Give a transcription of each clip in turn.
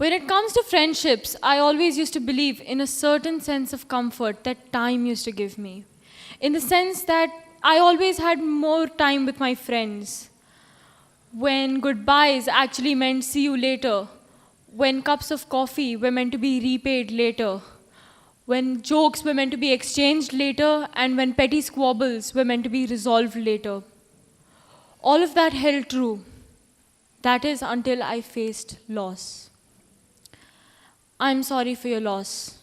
When it comes to friendships, I always used to believe in a certain sense of comfort that time used to give me. In the sense that I always had more time with my friends. When goodbyes actually meant see you later. When cups of coffee were meant to be repaid later. When jokes were meant to be exchanged later, and when petty squabbles were meant to be resolved later. All of that held true. That is until I faced loss. I'm sorry for your loss.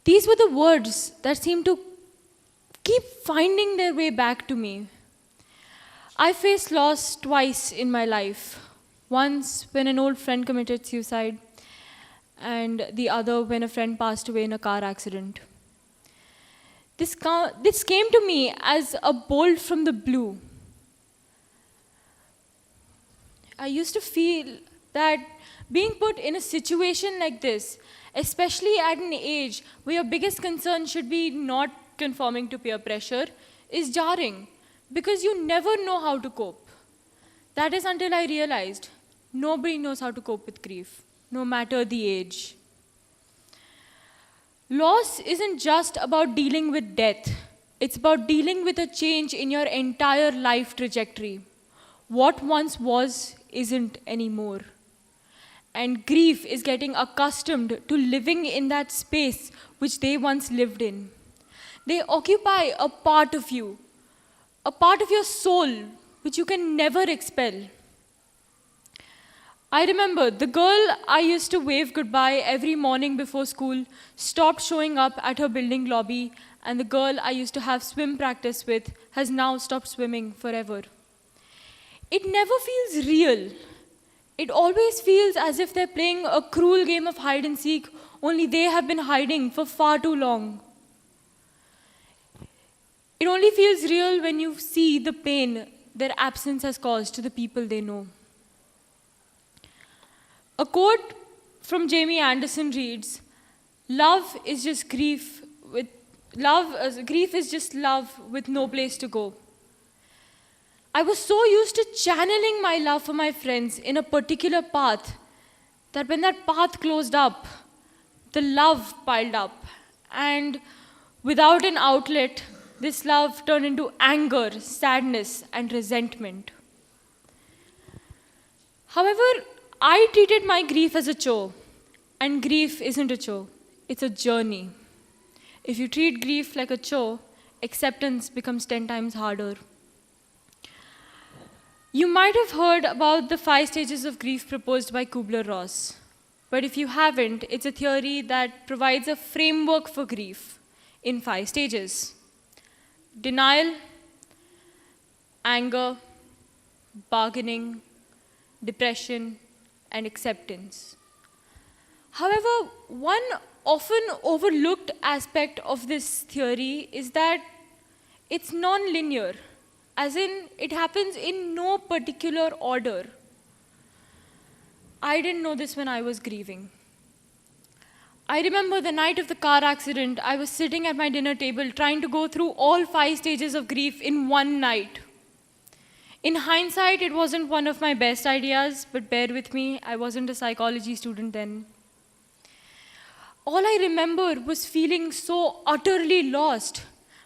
These were the words that seemed to keep finding their way back to me. I faced loss twice in my life. Once when an old friend committed suicide, and the other when a friend passed away in a car accident. This came to me as a bolt from the blue. I used to feel that being put in a situation like this, especially at an age where your biggest concern should be not conforming to peer pressure, is jarring because you never know how to cope. That is until I realized nobody knows how to cope with grief, no matter the age. Loss isn't just about dealing with death. It's about dealing with a change in your entire life trajectory. What once was isn't anymore. And grief is getting accustomed to living in that space which they once lived in. They occupy a part of you, a part of your soul which you can never expel. I remember the girl I used to wave goodbye every morning before school stopped showing up at her building lobby, and the girl I used to have swim practice with has now stopped swimming forever. It never feels real. It always feels as if they're playing a cruel game of hide and seek, only they have been hiding for far too long. It only feels real when you see the pain their absence has caused to the people they know. A quote from Jamie Anderson reads, grief is just love with no place to go. I was so used to channeling my love for my friends in a particular path that when that path closed up, the love piled up. And without an outlet, this love turned into anger, sadness, and resentment. However, I treated my grief as a chore, and grief isn't a chore, it's a journey. If you treat grief like a chore, acceptance becomes 10 times harder. You might have heard about the 5 stages of grief proposed by Kubler-Ross. But if you haven't, it's a theory that provides a framework for grief in 5 stages. Denial, anger, bargaining, depression, and acceptance. However, one often overlooked aspect of this theory is that it's non-linear. As in, it happens in no particular order. I didn't know this when I was grieving. I remember the night of the car accident, I was sitting at my dinner table trying to go through all 5 stages of grief in one night. In hindsight, it wasn't one of my best ideas, but bear with me, I wasn't a psychology student then. All I remember was feeling so utterly lost.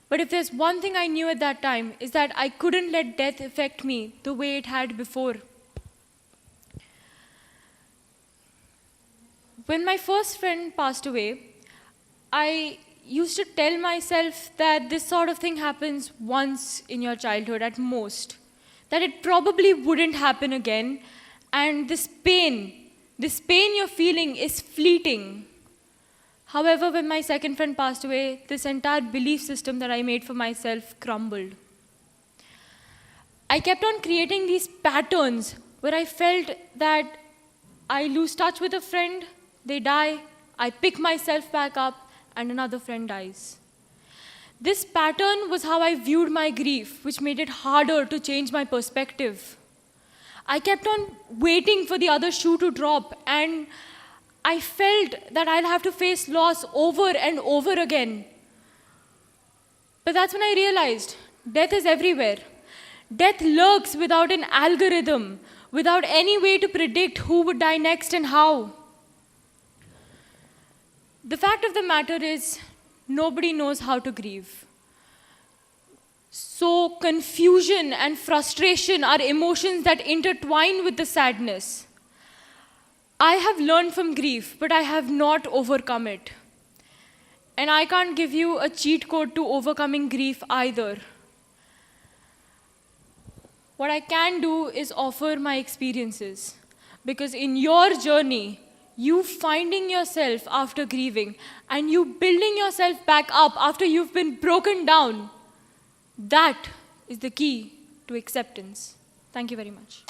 But if there's one thing I knew at that time, is that I couldn't let death affect me the way it had before. When my first friend passed away, I used to tell myself that this sort of thing happens once in your childhood at most, that it probably wouldn't happen again, and this pain you're feeling is fleeting. However, when my second friend passed away, this entire belief system that I made for myself crumbled. I kept on creating these patterns where I felt that I lose touch with a friend, they die, I pick myself back up, and another friend dies. This pattern was how I viewed my grief, which made it harder to change my perspective. I kept on waiting for the other shoe to drop, and I felt that I'll have to face loss over and over again. But that's when I realized death is everywhere. Death lurks without an algorithm, without any way to predict who would die next and how. The fact of the matter is, nobody knows how to grieve. So confusion and frustration are emotions that intertwine with the sadness. I have learned from grief, but I have not overcome it. And I can't give you a cheat code to overcoming grief either. What I can do is offer my experiences. Because in your journey, you finding yourself after grieving and you building yourself back up after you've been broken down, that is the key to acceptance. Thank you very much.